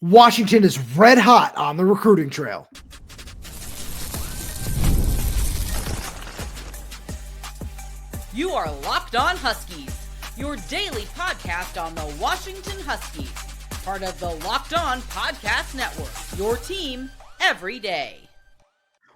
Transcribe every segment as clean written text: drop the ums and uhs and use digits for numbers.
Washington is red hot on the recruiting trail. You are Locked On Huskies, your daily podcast on the Washington Huskies, part of the Locked On Podcast Network, your team every day.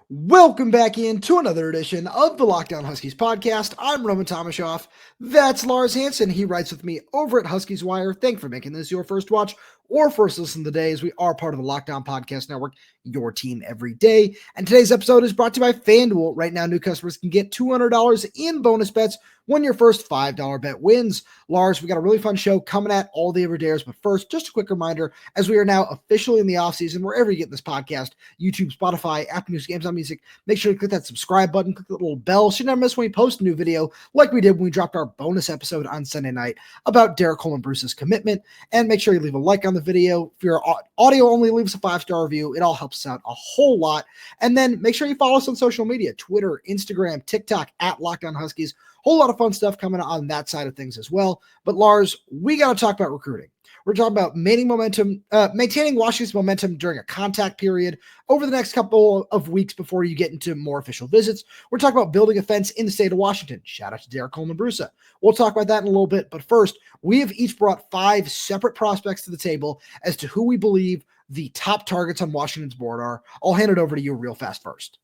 Welcome back into another edition of the Locked On Huskies podcast. I'm Roman Tomashoff. That's Lars Hanson. He writes with me over at Huskies Wire. Thank you for making this your first watch or first listen today, as we are part of the Locked On Podcast Network, your team every day. And today's episode is brought to you by FanDuel. Right now, new customers can get $200 in bonus bets when your first $5 bet wins. Lars, we got a really fun show coming at all the everydayers, but first, just a quick reminder, as we are now officially in the offseason, wherever you get this podcast, YouTube, Spotify, Apple News, Games on Music, make sure to click that subscribe button, click the little bell so you never miss when we post a new video, like we did when we dropped our bonus episode on Sunday night about Colman-Brusa's commitment. And make sure you leave a like on the video. If you're audio only, leave us a 5-star review. It all helps us out a whole lot. And then make sure you follow us on social media, Twitter, Instagram, TikTok, at Locked On Huskies. Whole lot of fun stuff coming on that side of things as well. But Lars, we got to talk about recruiting. We're talking about maintaining Washington's momentum during a contact period over the next couple of weeks before you get into more official visits. We're talking about building a fence in the state of Washington. Shout out to Colman-Brusa. We'll talk about that in a little bit. But first, we have each brought 5 separate prospects to the table as to who we believe the top targets on Washington's board are. I'll hand it over to you real fast first.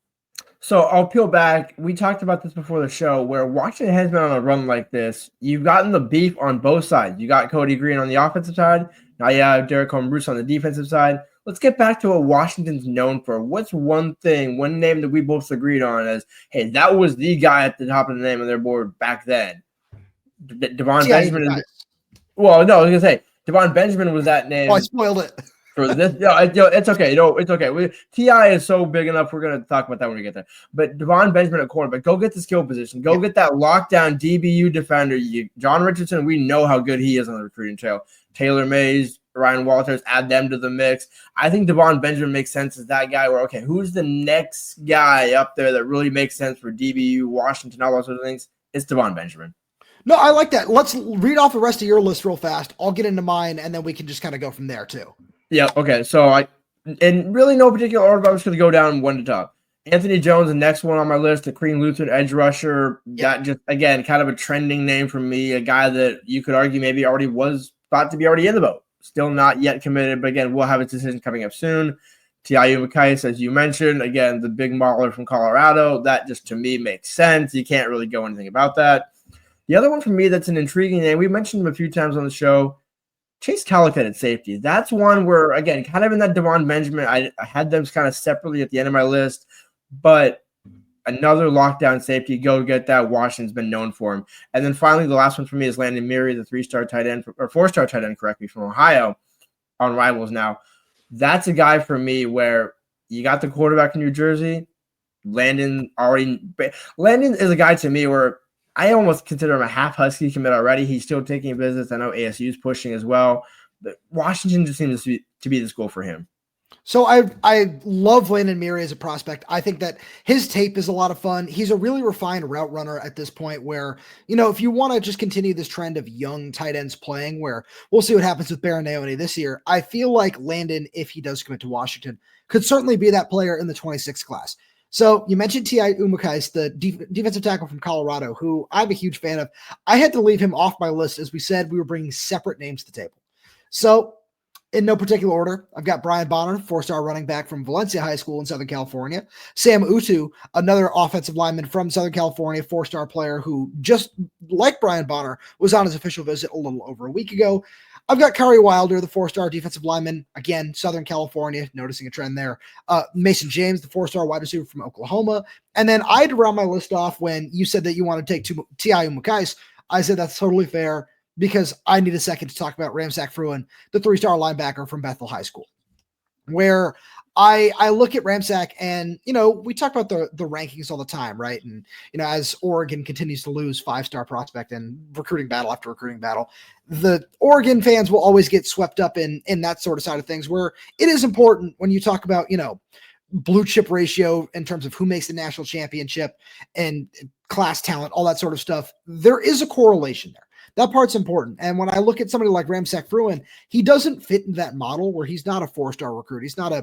So I'll peel back. We talked about this before the show, where Washington has been on a run like this. You've gotten the beef on both sides. You got Kodi Greene on the offensive side. Now you have Colman-Brusa on the defensive side. Let's get back to what Washington's known for. What's one name that we both agreed on as, hey, that was the guy at the top of the name of their board back then. Davon Benjamin. Well, no, I was going to say, Davon Benjamin was that name. Oh, I spoiled it. For this, it's okay. It's okay. Ti is so big enough. We're gonna talk about that when we get there. But Davon Benjamin at cornerback, go get the skill position. Go get that lockdown DBU defender. John Richardson, we know how good he is on the recruiting trail. Taylor Mays, Ryan Walters, add them to the mix. I think Davon Benjamin makes sense as that guy. Where okay, who's the next guy up there that really makes sense for DBU, Washington, all those sort of things? It's Davon Benjamin. No, I like that. Let's read off the rest of your list real fast. I'll get into mine, and then we can just kind of go from there too. Yeah, okay. So in really no particular order, but I'm just going to go down one to top. Anthony Jones, the next one on my list, the Crean Lutheran edge rusher. That just, again, kind of a trending name for me, a guy that you could argue maybe already was thought to be already in the boat. Still not yet committed, but again, we'll have his decision coming up soon. Umu-Cais, as you mentioned, again, the big mauler from Colorado. That just, to me, makes sense. You can't really go anything about that. The other one for me that's an intriguing name, we mentioned him a few times on the show, Chace Calicut at safety. That's one where, again, kind of in that Davon Benjamin, I had them kind of separately at the end of my list, but another lockdown safety, go get that. Washington's been known for him. And then finally, the last one for me is Landon Meary, the 4-star tight end, from Ohio on Rivals now. That's a guy for me where you got the quarterback in New Jersey. Landon is a guy to me where I almost consider him a half Husky commit already. He's still taking visits. I know ASU's pushing as well, but Washington just seems to be the school for him. So I love Landon Meary as a prospect. I think that his tape is a lot of fun. He's a really refined route runner at this point where, if you want to just continue this trend of young tight ends playing, where we'll see what happens with Baron Naone this year, I feel like Landon, if he does commit to Washington, could certainly be that player in the 26 class. So you mentioned Umu-Cais, the defensive tackle from Colorado, who I'm a huge fan of. I had to leave him off my list. As we said, we were bringing separate names to the table. So in no particular order, I've got Brian Bonner, 4-star running back from Valencia High School in Southern California. Sam Utu, another offensive lineman from Southern California, 4-star player who, just like Brian Bonner, was on his official visit a little over a week ago. I've got Kari Wilder, the 4-star defensive lineman, again, Southern California, noticing a trend there. Mason James, the 4-star wide receiver from Oklahoma. And then I had to round my list off when you said that you want to take Umu-Cais. I said that's totally fair because I need a second to talk about Ramsack Fruin, the 3-star linebacker from Bethel High School, where I look at Ramsack and, we talk about the rankings all the time, right? And, as Oregon continues to lose 5-star prospect and recruiting battle after recruiting battle, the Oregon fans will always get swept up in that sort of side of things where it is important when you talk about, blue chip ratio in terms of who makes the national championship and class talent, all that sort of stuff. There is a correlation there. That part's important. And when I look at somebody like Ramsack Fruin, he doesn't fit in that model where he's not a 4-star recruit. He's not a,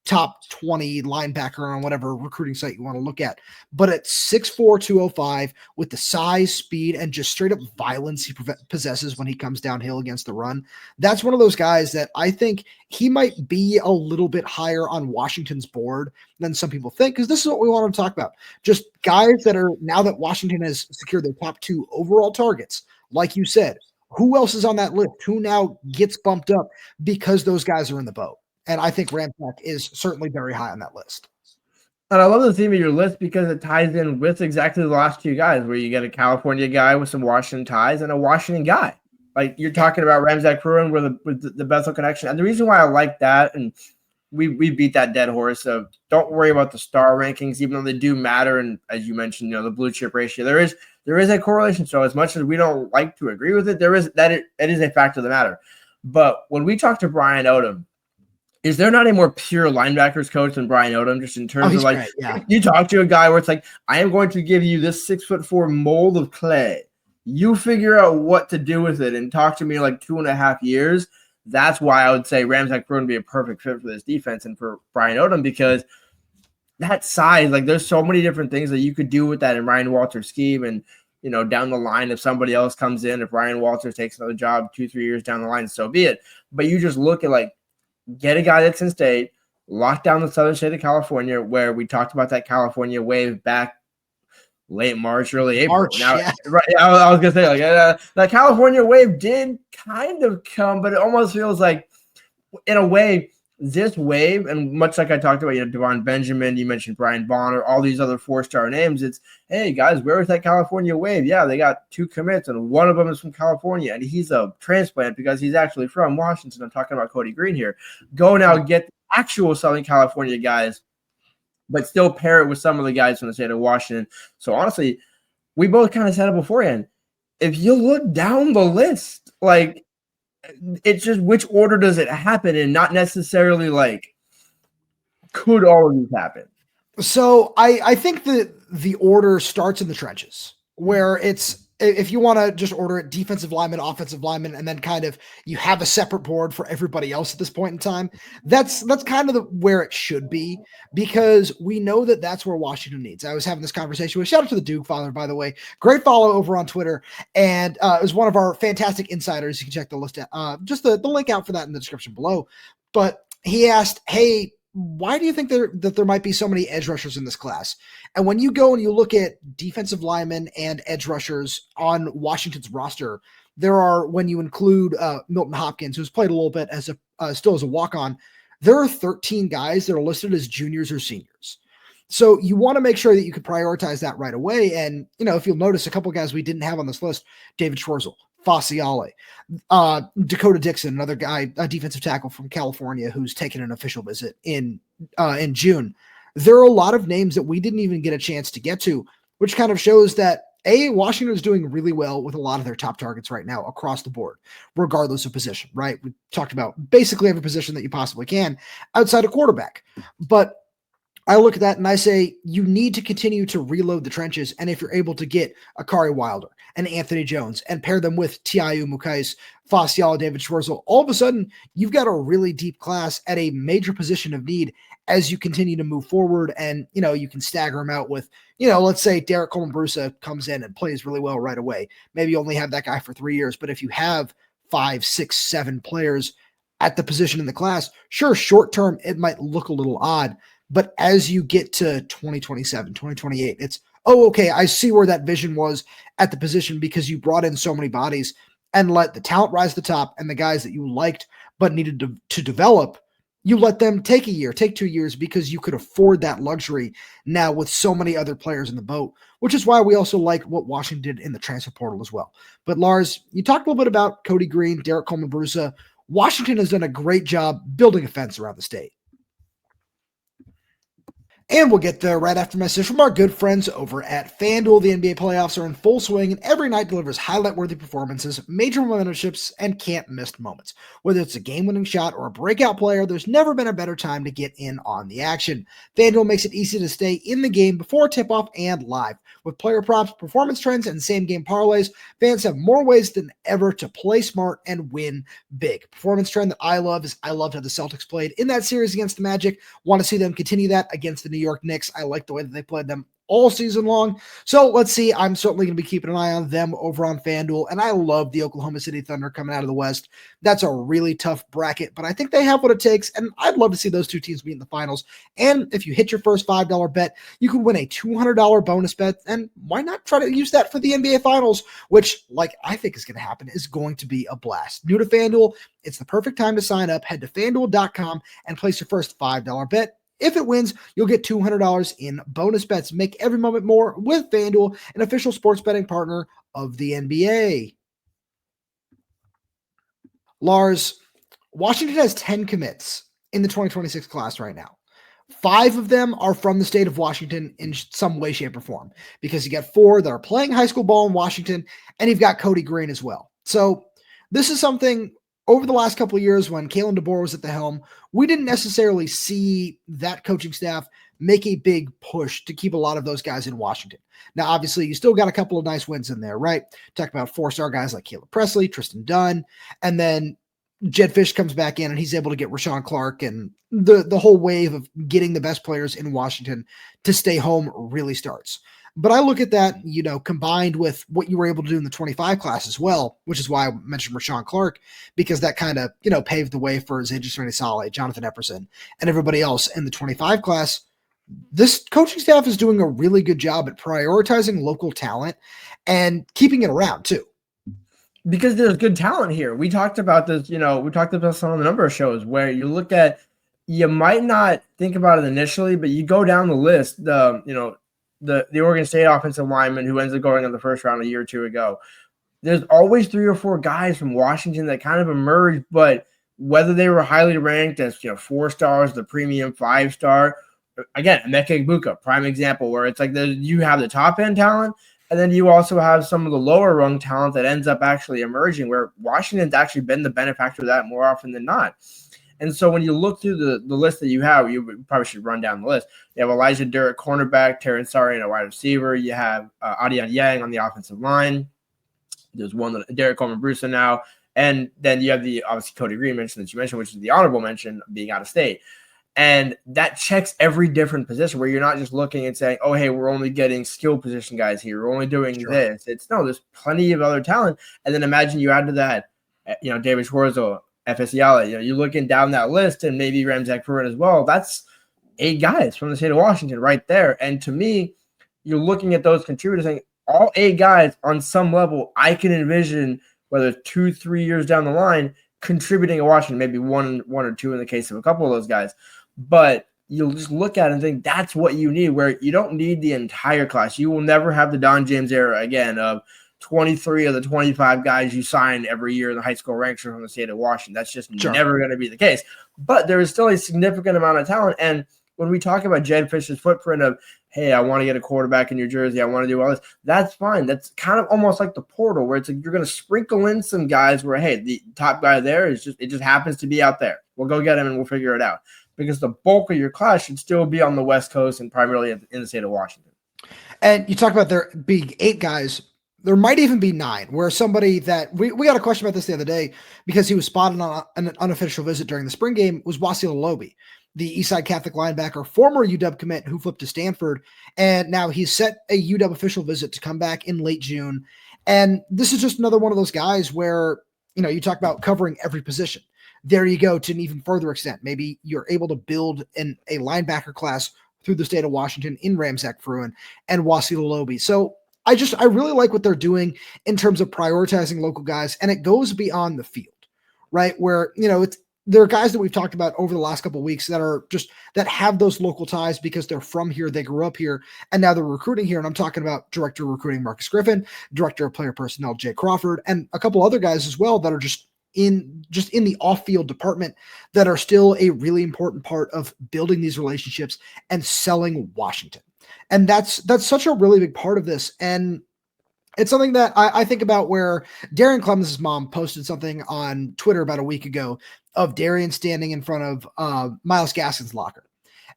top 20 linebacker on whatever recruiting site you want to look at. But at 6'4", 205, with the size, speed, and just straight up violence he possesses when he comes downhill against the run, that's one of those guys that I think he might be a little bit higher on Washington's board than some people think, because this is what we want to talk about. Just guys that are, now that Washington has secured their top 2 overall targets, like you said, who else is on that list? Who now gets bumped up because those guys are in the boat? And I think Ramsack is certainly very high on that list. And I love the theme of your list because it ties in with exactly the last 2 guys, where you get a California guy with some Washington ties and a Washington guy. Like you're talking about Ramsack Fruin with the Bethel connection. And the reason why I like that, and we beat that dead horse of don't worry about the star rankings, even though they do matter. And as you mentioned, the blue chip ratio, there is a correlation. So as much as we don't like to agree with it, it is a fact of the matter. But when we talk to Brian Odom, is there not a more pure linebackers coach than Brian Odom, just in terms of like, you talk to a guy where it's like, I am going to give you this 6'4" mold of clay. You figure out what to do with it and talk to me in like 2.5 years. That's why I would say Ramsack Fruin would be a perfect fit for this defense and for Brian Odom, because that size, like there's so many different things that you could do with that in Ryan Walters' scheme. And, down the line, if somebody else comes in, if Ryan Walters takes another job 2-3 years down the line, so be it. But you just look at like, get a guy that's in state, lock down the southern state of California, where we talked about that California wave back late March, early April. Right, I was going to say, like, the California wave did kind of come, but it almost feels like, in a way, this wave, and much like I talked about, Davon Benjamin, you mentioned Brian Bonner, all these other 4-star names, it's, hey, guys, where was that California wave? Yeah, they got 2 commits, and one of them is from California, and he's a transplant because he's actually from Washington. I'm talking about Codi Greene here. Go now get the actual Southern California guys, but still pair it with some of the guys from the state of Washington. So, honestly, we both kind of said it beforehand. If you look down the list, like, it's just which order does it happen in, not necessarily like could all of these happen. So I think that the order starts in the trenches, where it's, if you want to just order it, defensive lineman, offensive lineman, and then kind of you have a separate board for everybody else at this point in time. That's kind of where it should be, because we know that that's where Washington needs. I was having this conversation with, shout out to the Duke Father, by the way, great follow over on Twitter, and it was one of our fantastic insiders. You can check the list out, just the link out for that in the description below. But he asked, hey, why do you think that there might be so many edge rushers in this class? And when you go and you look at defensive linemen and edge rushers on Washington's roster, there are, when you include Milton Hopkins, who's played a little bit as still as a walk-on, there are 13 guys that are listed as juniors or seniors. So you want to make sure that you can prioritize that right away. And, if you'll notice, a couple of guys we didn't have on this list, David Schwartzel, Faciale, Dakota Dixon, another guy, a defensive tackle from California who's taken an official visit in June. There are a lot of names that we didn't even get a chance to get to, which kind of shows that Washington is doing really well with a lot of their top targets right now across the board, regardless of position, right? We talked about basically every position that you possibly can outside of quarterback. But I look at that and I say, you need to continue to reload the trenches. And if you're able to get Akari Wilder and Anthony Jones and pair them with T.I. Umu-Cais, Faciale, David Schwartzel, all of a sudden you've got a really deep class at a major position of need as you continue to move forward. And, you can stagger them out with, let's say Derek Colman-Brusa comes in and plays really well right away. Maybe you only have that guy for 3 years, but if you have 5, 6, 7 players at the position in the class, sure, short term, it might look a little odd. But as you get to 2027, 2028, it's, okay, I see where that vision was at the position, because you brought in so many bodies and let the talent rise to the top, and the guys that you liked but needed to develop, you let them take a year, take 2 years, because you could afford that luxury now with so many other players in the boat, which is why we also like what Washington did in the transfer portal as well. But Lars, you talked a little bit about Codi Greene, Derek Colman-Brusa. Washington has done a great job building a fence around the state. And we'll get there right after a message from our good friends over at FanDuel. The NBA playoffs are in full swing, and every night delivers highlight-worthy performances, major momentum shifts, and can't-miss moments. Whether it's a game-winning shot or a breakout player, there's never been a better time to get in on the action. FanDuel makes it easy to stay in the game before tip-off and live. With player props, performance trends, and same-game parlays, fans have more ways than ever to play smart and win big. Performance trend that I love is I loved how the Celtics played in that series against the Magic. Want to see them continue that against the New York Knicks. I like the way that they played them all season long. So let's see. I'm certainly going to be keeping an eye on them over on FanDuel. And I love the Oklahoma City Thunder coming out of the West. That's a really tough bracket, but I think they have what it takes. And I'd love to see those two teams meet in the finals. And if you hit your first $5 bet, you could win a $200 bonus bet. And why not try to use that for the NBA finals, which, like I think is going to happen, is going to be a blast. New to FanDuel, it's the perfect time to sign up. Head to FanDuel.com and place your first $5 bet. If it wins, you'll get $200 in bonus bets. Make every moment more with FanDuel, an official sports betting partner of the NBA. Lars, Washington has 10 commits in the 2026 class right now. 5 of them are from the state of Washington in some way, shape, or form, because you got 4 that are playing high school ball in Washington, and you've got Kodi Greene as well. So this is something over the last couple of years when Kalen DeBoer was at the helm, we didn't necessarily see that coaching staff make a big push to keep a lot of those guys in Washington. Now, obviously, you still got a couple of nice wins in there, right? Talk about 4-star guys like Caleb Presley, Tristan Dunn, and then Jedd Fisch comes back in and he's able to get Rashawn Clark, and the whole wave of getting the best players in Washington to stay home really starts. But I look at that, combined with what you were able to do in the 25 class as well, which is why I mentioned Rashawn Clark, because that kind of, paved the way for Zydrunas Renisale, Jonathan Epperson, and everybody else in the 25 class. This coaching staff is doing a really good job at prioritizing local talent and keeping it around too. Because there's good talent here. We talked about this, we talked about this on a number of shows where you look at, you might not think about it initially, but you go down the list, the Oregon State offensive lineman who ends up going in the first round a year or two ago. There's always 3 or 4 guys from Washington that kind of emerged, but whether they were highly ranked as 4 stars, the premium 5-star, again, Emeka Egbuka, prime example, where it's like you have the top end talent, and then you also have some of the lower rung talent that ends up actually emerging, where Washington's actually been the benefactor of that more often than not. And so when you look through the list that you have, you probably should run down the list. You have Elijah Durrett, cornerback, Terrence Sarian, a wide receiver. You have Adian Yang on the offensive line. There's one, Derek Colman-Brusa now. And then you have obviously Kodi Greene that you mentioned, which is the honorable mention, being out of state. And that checks every different position, where you're not just looking and saying, oh, hey, we're only getting skill position guys here. We're only doing this. There's plenty of other talent. And then imagine you add to that, David Schwartzel, FSCL, you're looking down that list, and maybe Ramzak Pruitt as well. That's 8 guys from the state of Washington right there. And to me, you're looking at those contributors saying all 8 guys on some level, I can envision, whether 2-3 years down the line, contributing to Washington, maybe one or 2 in the case of a couple of those guys. But you'll just look at it and think that's what you need, where you don't need the entire class. You will never have the Don James era again of 23 of the 25 guys you sign every year in the high school ranks from the state of Washington. That's just never going to be the case. But there is still a significant amount of talent. And when we talk about Jedd Fisch's footprint of, hey, I want to get a quarterback in New Jersey, I want to do all this, that's fine. That's kind of almost like the portal, where it's like you're going to sprinkle in some guys where, hey, the top guy there it just happens to be out there. We'll go get him and we'll figure it out. Because the bulk of your class should still be on the West Coast and primarily in the state of Washington. And you talk about there being 8 guys. There might even be 9, where somebody that we got a question about this the other day because he was spotted on an unofficial visit during the spring game was Wasi Lalobi, the Eastside Catholic linebacker, former UW commit who flipped to Stanford. And now he's set a UW official visit to come back in late June. And this is just another one of those guys where, you talk about covering every position. There you go, to an even further extent. Maybe you're able to build a linebacker class through the state of Washington in Ramzak Pruitt and Wasi Lalobi. So I really like what they're doing in terms of prioritizing local guys, and it goes beyond the field, right? Where, there are guys that we've talked about over the last couple of weeks that have those local ties because they're from here, they grew up here, and now they're recruiting here. And I'm talking about director of recruiting Marcus Griffin, director of player personnel Jay Crawford, and a couple other guys as well that are just in the off-field department that are still a really important part of building these relationships and selling Washington. And that's such a really big part of this. And it's something that I think about, where Darian Clemens' mom posted something on Twitter about a week ago of Darian standing in front of Myles Gaskin's locker.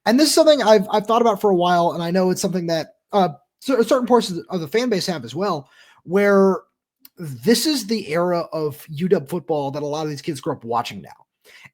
And this is something I've thought about for a while, and I know it's something that certain portions of the fan base have as well, where this is the era of UW football that a lot of these kids grew up watching now.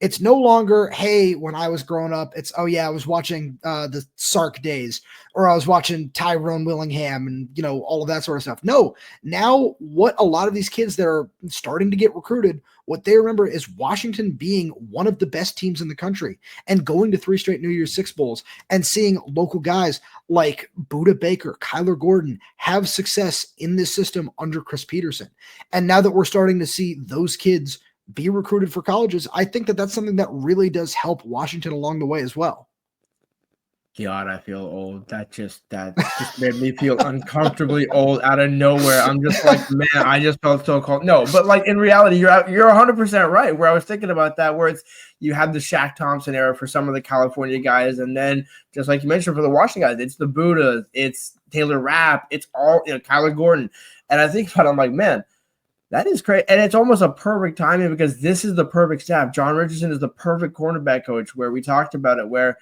It's no longer, hey, when I was growing up, it's, oh yeah, I was watching the Sark days, or I was watching Tyrone Willingham and, all of that sort of stuff. No, now what a lot of these kids that are starting to get recruited, what they remember is Washington being one of the best teams in the country and going to 3 straight New Year's Six Bowls and seeing local guys like Buda Baker, Kyler Gordon have success in this system under Chris Peterson. And now that we're starting to see those kids be recruited for colleges, I think that that's something that really does help Washington along the way as well. God, I feel old. That just made me feel uncomfortably old out of nowhere. I'm just like, man, I just felt so cold. No, but like in reality, you're 100% right. Where I was thinking about that, where it's, you had the Shaq Thompson era for some of the California guys, and then just like you mentioned for the Washington guys, it's the Buddhas, it's Taylor Rapp, it's all Kyler Gordon. And I think about it, I'm like, man, that is great. And it's almost a perfect timing, because this is the perfect staff. John Richardson is the perfect cornerback coach, where we talked about it, where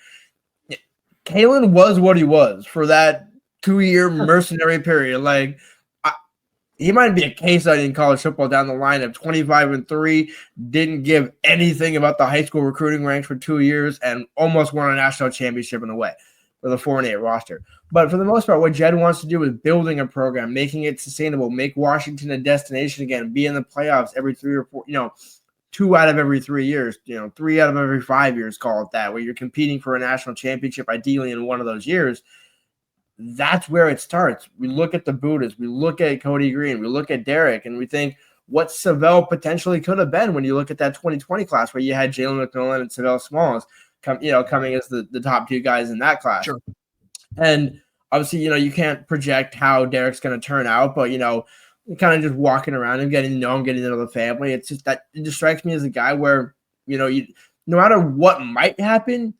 Kalen was what he was for that 2-year mercenary period. Like, he might be a case study in college football down the line of 25-3, didn't give anything about the high school recruiting ranks for 2 years, and almost won a national championship in the way with a 4-8 roster. But for the most part, what Jedd wants to do is building a program, making it sustainable, make Washington a destination again, be in the playoffs every 3 or 4, 2 out of every 3 years, 3 out of every 5 years, call it that, where you're competing for a national championship, ideally in one of those years. That's where it starts. We look at the Buddhas, we look at Kodi Greene, we look at Derek, and we think what Savell potentially could have been when you look at that 2020 class, where you had Jalen McMillan and Savell Smalls coming as the top 2 guys in that class. Sure. And obviously, you can't project how Derek's going to turn out, but, kind of just walking around and getting to know him, getting to know the family. It's just that it just strikes me as a guy where, no matter what might happen,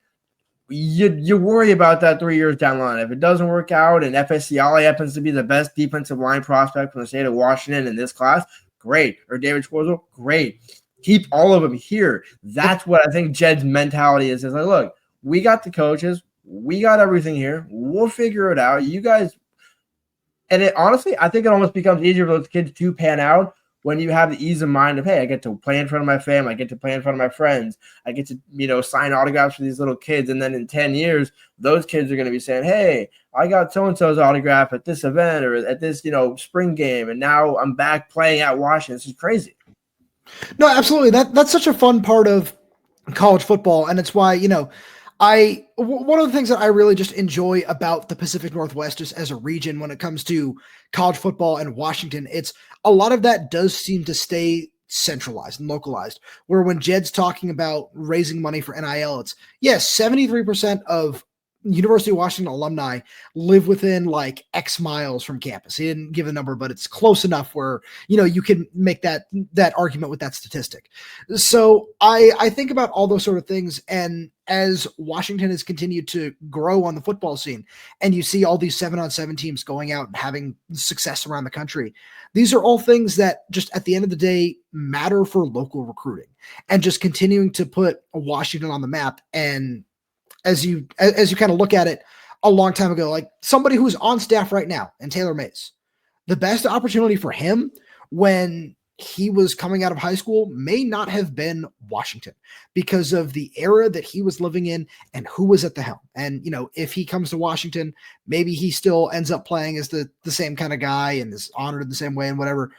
you worry about that 3 years down the line. If it doesn't work out and FSCLA happens to be the best defensive line prospect from the state of Washington in this class, great. Or David Schwartzel, great. Keep all of them here. That's what I think Jedd's mentality is like, look, we got the coaches. We got everything here. We'll figure it out. You guys. And it honestly, I think it almost becomes easier for those kids to pan out when you have the ease of mind of, hey, I get to play in front of my family. I get to play in front of my friends. I get to, sign autographs for these little kids. And then in 10 years, those kids are going to be saying, hey, I got so-and-so's autograph at this event or at this, spring game. And now I'm back playing at Washington. This is crazy. No, absolutely. That's such a fun part of college football. And it's why, one of the things that I really just enjoy about the Pacific Northwest just as a region when it comes to college football and Washington, it's a lot of that does seem to stay centralized and localized, where when Jedd's talking about raising money for NIL, it's 73% of University of Washington alumni live within like X miles from campus. He didn't give a number, but it's close enough where, you can make that argument with that statistic. So I think about all those sort of things. And as Washington has continued to grow on the football scene, and you see all these 7-on-7 teams going out and having success around the country, these are all things that just at the end of the day matter for local recruiting and just continuing to put Washington on the map. And as you kind of look at it a long time ago, like somebody who's on staff right now and Taylor Mays, the best opportunity for him when he was coming out of high school may not have been Washington because of the era that he was living in and who was at the helm. And, if he comes to Washington, maybe he still ends up playing as the same kind of guy and is honored in the same way and whatever.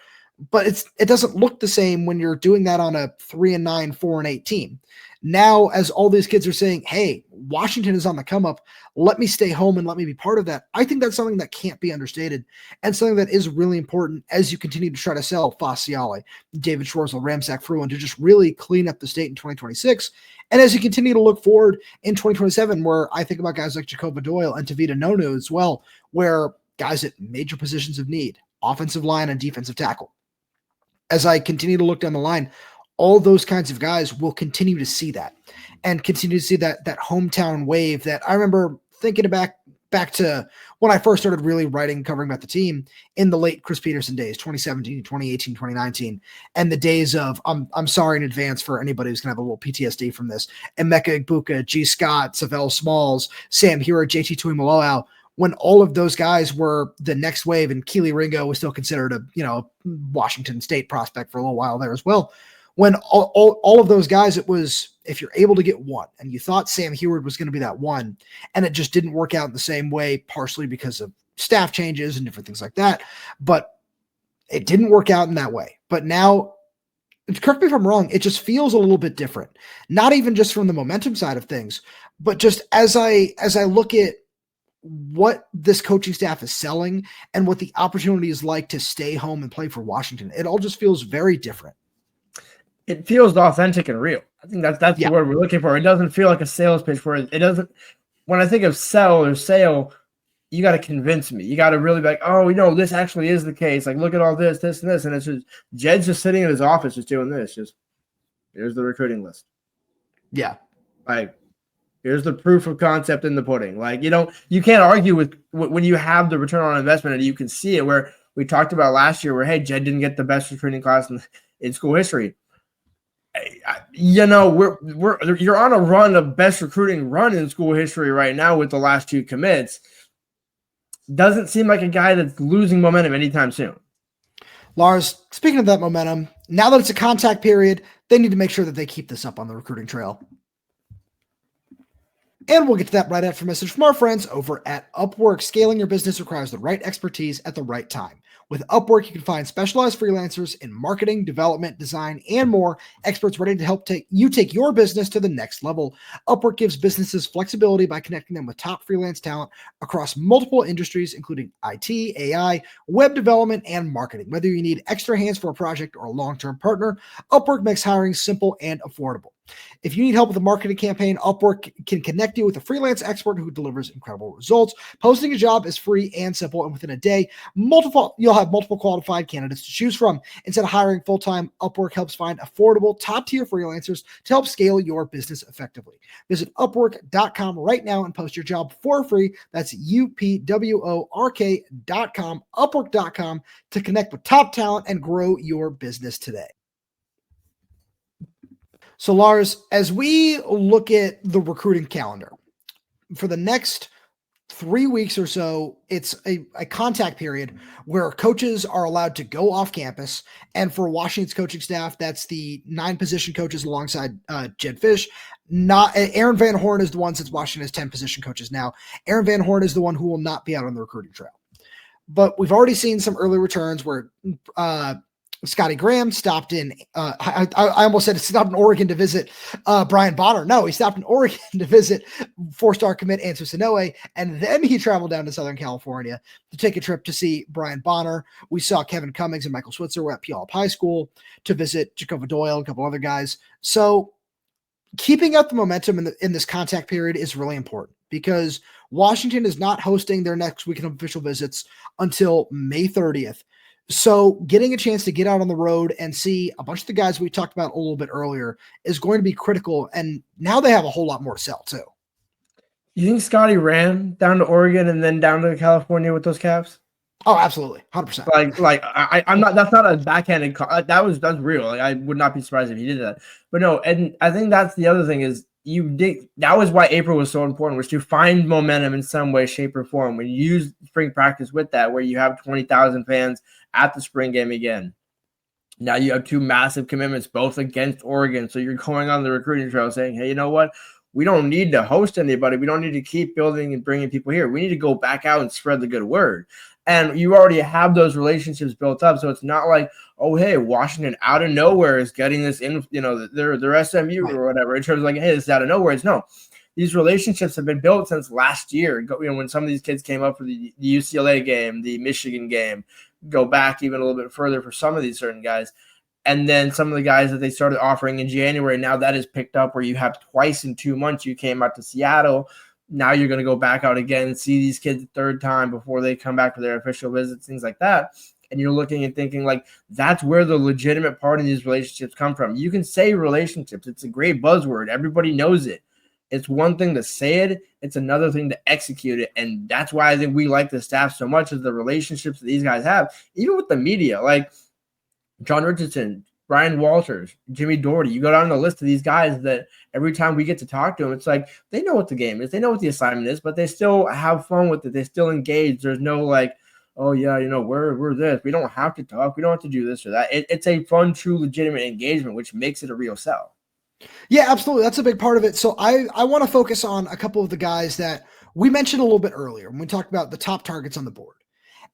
But it doesn't look the same when you're doing that on a 3-9, 4-8 team. Now, as all these kids are saying, hey, Washington is on the come up, let me stay home and let me be part of that. I think that's something that can't be understated and something that is really important as you continue to try to sell Fasciale, David Schwartzel, Ramsack Fruin to just really clean up the state in 2026. And as you continue to look forward in 2027, where I think about guys like Jacoba Doyle and Tavita Nono as well, where guys at major positions of need, offensive line and defensive tackle. As I continue to look down the line, all those kinds of guys will continue to see that and continue to see that hometown wave that I remember thinking back to when I first started really writing, covering about the team in the late Chris Peterson days, 2017, 2018, 2019, and the days of, I'm sorry in advance for anybody who's going to have a little PTSD from this, Emeka Egbuka, G. Scott, Savell Smalls, Sam Hura, JT Tuimoloau, when all of those guys were the next wave, and Keely Ringo was still considered a Washington State prospect for a little while there as well. When all of those guys, it was, if you're able to get one, and you thought Sam Heward was going to be that one, and it just didn't work out in the same way, partially because of staff changes and different things like that, but it didn't work out in that way. But now, correct me if I'm wrong, it just feels a little bit different, not even just from the momentum side of things, but just as I look at what this coaching staff is selling and what the opportunity is like to stay home and play for Washington, it all just feels very different. It feels authentic and real. I think that's the word we're looking for. It doesn't feel like a sales pitch where it doesn't. When I think of sell or sale, you got to convince me. You got to really be like, oh, this actually is the case. Like, look at all this, and this. And it's just, Jedd's just sitting in his office just doing this. Just, here's the recruiting list. Yeah. Like, here's the proof of concept in the pudding. Like, you can't argue with when you have the return on investment and you can see it, where we talked about last year where, hey, Jedd didn't get the best recruiting class in school history. You're on a run of best recruiting run in school history right now with the last two commits. Doesn't seem like a guy that's losing momentum anytime soon. Lars, speaking of that momentum, now that it's a contact period, they need to make sure that they keep this up on the recruiting trail. And we'll get to that right after a message from our friends over at Upwork. Scaling your business requires the right expertise at the right time. With Upwork, you can find specialized freelancers in marketing, development, design, and more, experts ready to help take your business to the next level. Upwork gives businesses flexibility by connecting them with top freelance talent across multiple industries, including IT, AI, web development, and marketing. Whether you need extra hands for a project or a long-term partner, Upwork makes hiring simple and affordable. If you need help with a marketing campaign, Upwork can connect you with a freelance expert who delivers incredible results. Posting a job is free and simple, and within a day, you'll have multiple qualified candidates to choose from. Instead of hiring full-time, Upwork helps find affordable, top-tier freelancers to help scale your business effectively. Visit Upwork.com right now and post your job for free. That's UPWORK.com, Upwork.com, to connect with top talent and grow your business today. So, Lars, as we look at the recruiting calendar for the next 3 weeks or so, it's a contact period where coaches are allowed to go off campus. And for Washington's coaching staff, that's the 9 position coaches alongside Jedd Fisch. Not Aaron Van Horn is the one, since Washington has 10 position coaches now. Aaron Van Horn is the one who will not be out on the recruiting trail. But we've already seen some early returns where Scottie Graham stopped in. I almost said stopped in Oregon to visit Brian Bonner. No, he stopped in Oregon to visit 4-star commit Answer Sonoe, and then he traveled down to Southern California to take a trip to see Brian Bonner. We saw Kevin Cummings and Michael Switzer were at Puyallup High School to visit Jacoba Doyle and a couple other guys. So keeping up the momentum in this contact period is really important, because Washington is not hosting their next weekend of official visits until May 30th. So getting a chance to get out on the road and see a bunch of the guys we talked about a little bit earlier is going to be critical. And now they have a whole lot more to sell too. You think Scottie ran down to Oregon and then down to California with those Cavs? Oh, absolutely. 100%. I'm not, that's not a backhanded call. That's real. Like, I would not be surprised if he did that, but no. And I think that's the other thing is that was why April was so important, was to find momentum in some way, shape, or form. When you use spring practice with that, where you have 20,000 fans at the spring game again. Now you have 2 massive commitments, both against Oregon. So you're going on the recruiting trail saying, hey, you know what? We don't need to host anybody. We don't need to keep building and bringing people here. We need to go back out and spread the good word. And you already have those relationships built up. So it's not like, oh, hey, Washington out of nowhere is getting this in, their SMU or whatever. In terms of like, hey, this is out of nowhere. It's no. These relationships have been built since last year. When some of these kids came up for the UCLA game, the Michigan game, go back even a little bit further for some of these certain guys. And then some of the guys that they started offering in January, now that is picked up, where you have twice in 2 months you came out to Seattle. Now you're going to go back out again and see these kids a third time before they come back for their official visits, things like that. and you're looking and thinking like that's where the legitimate part of these relationships come from. You can say relationships. It's a great buzzword. Everybody knows it. It's one thing to say it. It's another thing to execute it. And that's why I think we like the staff so much, is the relationships that these guys have, even with the media, like John Richardson, Brian Walters, Jimmy Doherty. You go down the list of these guys that every time we get to talk to them, it's like they know what the game is. They know what the assignment is, but they still have fun with it. They still engage. There's no like, oh, yeah, we're this. We don't have to talk. We don't have to do this or that. It's a fun, true, legitimate engagement, which makes it a real sell. Yeah, absolutely. That's a big part of it. So I want to focus on a couple of the guys that we mentioned a little bit earlier when we talked about the top targets on the board.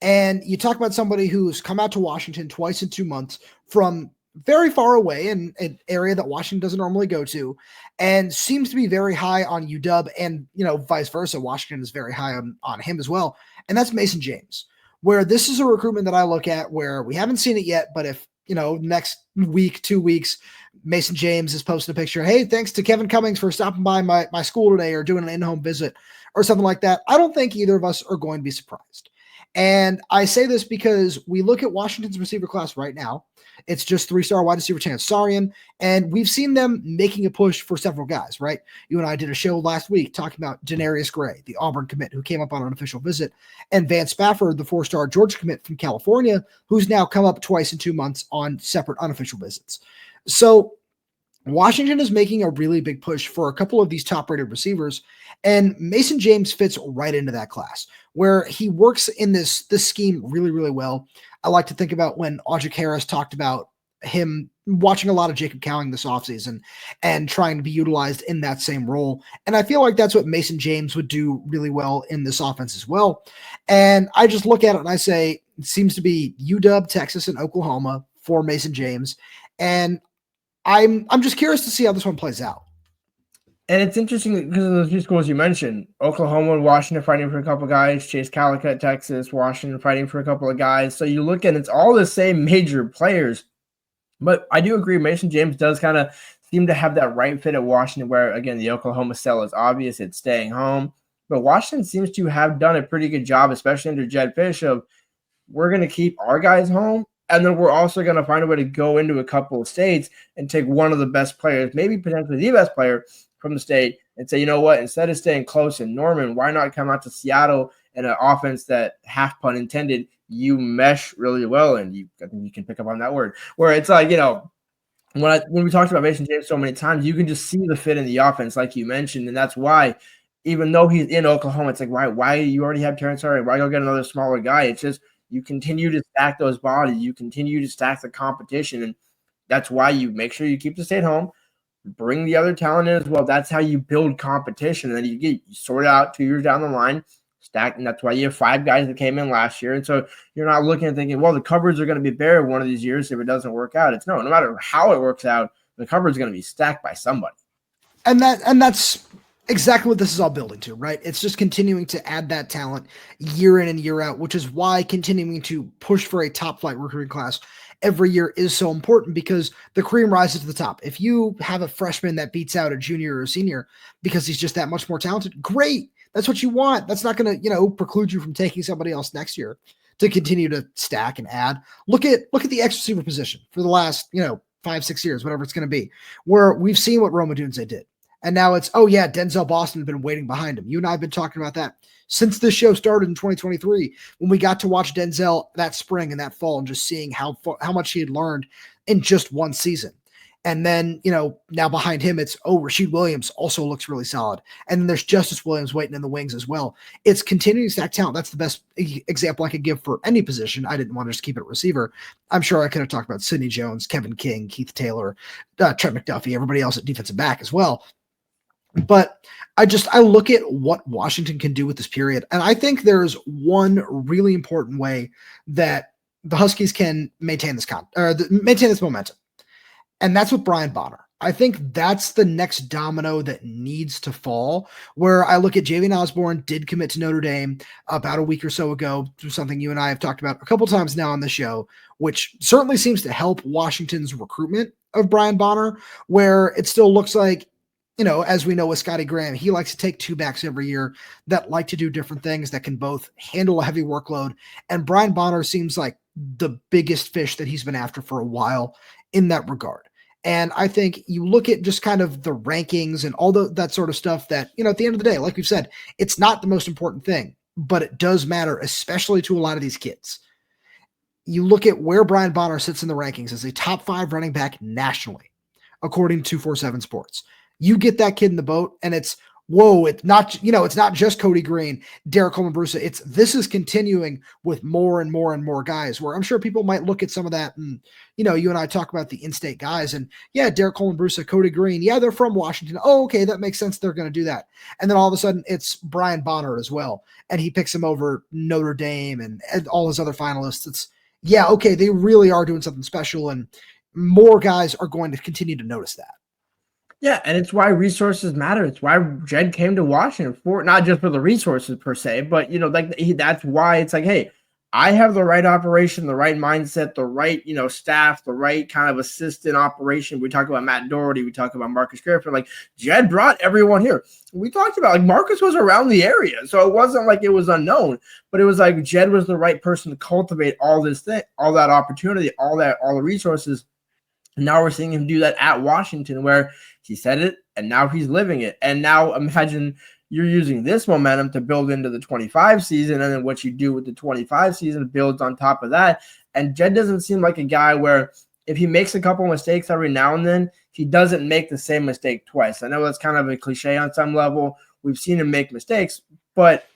And you talk about somebody who's come out to Washington twice in 2 months from very far away in an area that Washington doesn't normally go to, and seems to be very high on UW, and vice versa. Washington is very high on him as well. And that's Mason James, where this is a recruitment that I look at where we haven't seen it yet, but if next week, 2 weeks, Mason James is posting a picture, hey, thanks to Kevin Cummings for stopping by my school today or doing an in-home visit or something like that, I don't think either of us are going to be surprised. And I say this because we look at Washington's receiver class right now. It's just 3-star wide receiver Chance Sarian, and we've seen them making a push for several guys, right? You and I did a show last week talking about Denarius Gray, the Auburn commit who came up on an official visit, and Van Spafford, the 4-star Georgia commit from California, who's now come up twice in 2 months on separate unofficial visits. So Washington is making a really big push for a couple of these top-rated receivers, and Mason James fits right into that class, where he works in this scheme really, really well. I like to think about when Audric Harris talked about him watching a lot of Jacob Cowing this offseason and trying to be utilized in that same role. And I feel like that's what Mason James would do really well in this offense as well. And I just look at it and I say, it seems to be UW, Texas, and Oklahoma for Mason James. And I'm just curious to see how this one plays out. And it's interesting because of the two schools you mentioned, Oklahoma and Washington fighting for a couple of guys, Chace Calicut, Texas, Washington fighting for a couple of guys. So you look at it's all the same major players. But I do agree, Mason James does kind of seem to have that right fit at Washington, where, again, the Oklahoma sell is obvious. It's staying home. But Washington seems to have done a pretty good job, especially under Jedd Fisch, of we're going to keep our guys home, and then we're also going to find a way to go into a couple of states and take one of the best players, maybe potentially the best player from the state, and say, you know what, instead of staying close in Norman, why not come out to Seattle in an offense that, half pun intended, you mesh really well, and I think you can pick up on that word, where it's like, when we talked about Mason James so many times, you can just see the fit in the offense, like you mentioned, and that's why, even though he's in Oklahoma, it's like, why you already have Terrence Harry, why go get another smaller guy? It's just you continue to stack those bodies, you continue to stack the competition, and that's why you make sure you keep the state home. Bring the other talent in as well. That's how you build competition. And then you sort it out 2 years down the line, stack. And that's why you have 5 guys that came in last year. And so you're not looking and thinking, well, the cupboards are going to be bare one of these years if it doesn't work out. It's no matter how it works out, the cupboard's going to be stacked by somebody. And that's exactly what this is all building to, right? It's just continuing to add that talent year in and year out, which is why continuing to push for a top flight recruiting class every year is so important, because the cream rises to the top. If you have a freshman that beats out a junior or a senior because he's just that much more talented, great. That's what you want. That's not going to, preclude you from taking somebody else next year to continue to stack and add. Look at the X receiver position for the last, 5-6 years, whatever it's going to be, where we've seen what Rome Odunze did. And now it's, Denzel Boston has been waiting behind him. You and I have been talking about that since this show started in 2023, when we got to watch Denzel that spring and that fall and just seeing how much he had learned in just one season. And then, now behind him, it's, Rasheed Williams also looks really solid. And then there's Justice Williams waiting in the wings as well. It's continuing to stack talent. That's the best example I could give for any position. I didn't want to just keep it at receiver. I'm sure I could have talked about Sidney Jones, Kevin King, Keith Taylor, Trent McDuffie, everybody else at defensive back as well. But I look at what Washington can do with this period, and I think there's one really important way that the Huskies can maintain this momentum, and that's with Brian Bonner. I think that's the next domino that needs to fall, where I look at Javian Osborne did commit to Notre Dame about a week or so ago, something you and I have talked about a couple times now on the show, which certainly seems to help Washington's recruitment of Brian Bonner, where it still looks like, as we know with Scottie Graham, he likes to take 2 backs every year that like to do different things, that can both handle a heavy workload. And Brian Bonner seems like the biggest fish that he's been after for a while in that regard. And I think you look at just kind of the rankings and all that sort of stuff that, at the end of the day, like we've said, it's not the most important thing, but it does matter, especially to a lot of these kids. You look at where Brian Bonner sits in the rankings as a top 5 running back nationally, according to 247 Sports. You get that kid in the boat, and it's, whoa, it's not, it's not just Kodi Greene, Derek Colman-Brusa. This is continuing with more and more and more guys, where I'm sure people might look at some of that, and, you and I talk about the in-state guys, and yeah, Derek Colman-Brusa, Kodi Greene, yeah, they're from Washington. Oh, okay, that makes sense. They're going to do that. And then all of a sudden it's Brian Bonner as well, and he picks him over Notre Dame and all his other finalists. It's, yeah, okay, they really are doing something special, and more guys are going to continue to notice that. Yeah, and it's why resources matter. It's why Jedd came to Washington, for not just for the resources per se, but that's why it's like, hey, I have the right operation, the right mindset, the right staff, the right kind of assistant operation. We talk about Matt Doherty, we talk about Marcus Griffin. Like, Jedd brought everyone here. We talked about, like, Marcus was around the area, so it wasn't like it was unknown, but it was like Jedd was the right person to cultivate all this thing, all that opportunity, all the resources. And now we're seeing him do that at Washington, where he said it and now he's living it. And now imagine you're using this momentum to build into the 25 season, and then what you do with the 25 season builds on top of that. And Jedd doesn't seem like a guy where if he makes a couple mistakes every now and then, he doesn't make the same mistake twice. I know that's kind of a cliche on some level. We've seen him make mistakes, but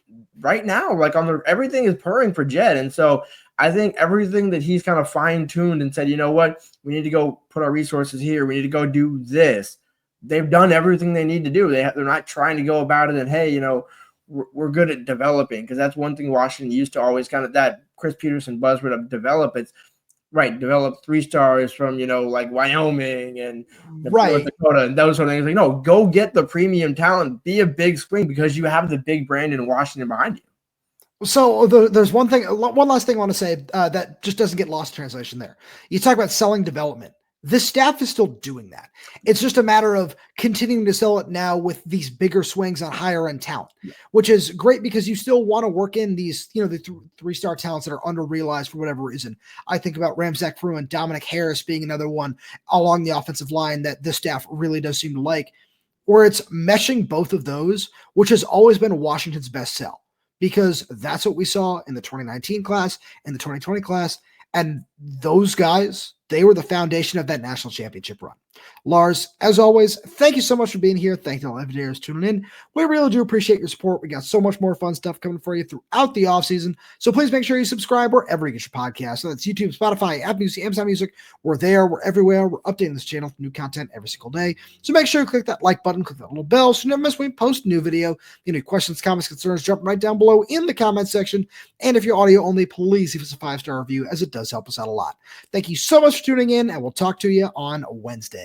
right now, like, everything is purring for Jedd. And so I think everything that he's kind of fine-tuned and said, you know what, we need to go put our resources here, we need to go do this. They've done everything they need to do. They're not trying to go about it and, hey, we're good at developing, because that's one thing Washington used to always kind of, that Chris Peterson buzzword of develop. It's right, develop 3-stars from, like Wyoming and North Dakota and those sort of things. Like, no, go get the premium talent, be a big swing, because you have the big brand in Washington behind you. So there's one last thing I want to say that just doesn't get lost in translation there. You talk about selling development. This staff is still doing that. It's just a matter of continuing to sell it now with these bigger swings on higher end talent, which is great, because you still want to work in these, the 3-star talents that are under-realized for whatever reason. I think about Ramzak Fruin, Dominic Harris being another one along the offensive line that this staff really does seem to like, where it's meshing both of those, which has always been Washington's best sell, because that's what we saw in the 2019 class and the 2020 class. And those guys, they were the foundation of that national championship run. Lars, as always, thank you so much for being here. Thank you to all everydayers tuning in. We really do appreciate your support. We got so much more fun stuff coming for you throughout the offseason. So please make sure you subscribe wherever you get your podcast. So that's YouTube, Spotify, Apple Music, Amazon Music. We're there. We're everywhere. We're updating this channel with new content every single day. So make sure you click that like button, click that little bell so you never miss when we post a new video. Any questions, comments, concerns, jump right down below in the comments section. And if you're audio only, please leave us a 5-star review, as it does help us out a lot. Thank you so much for tuning in, and we'll talk to you on Wednesday.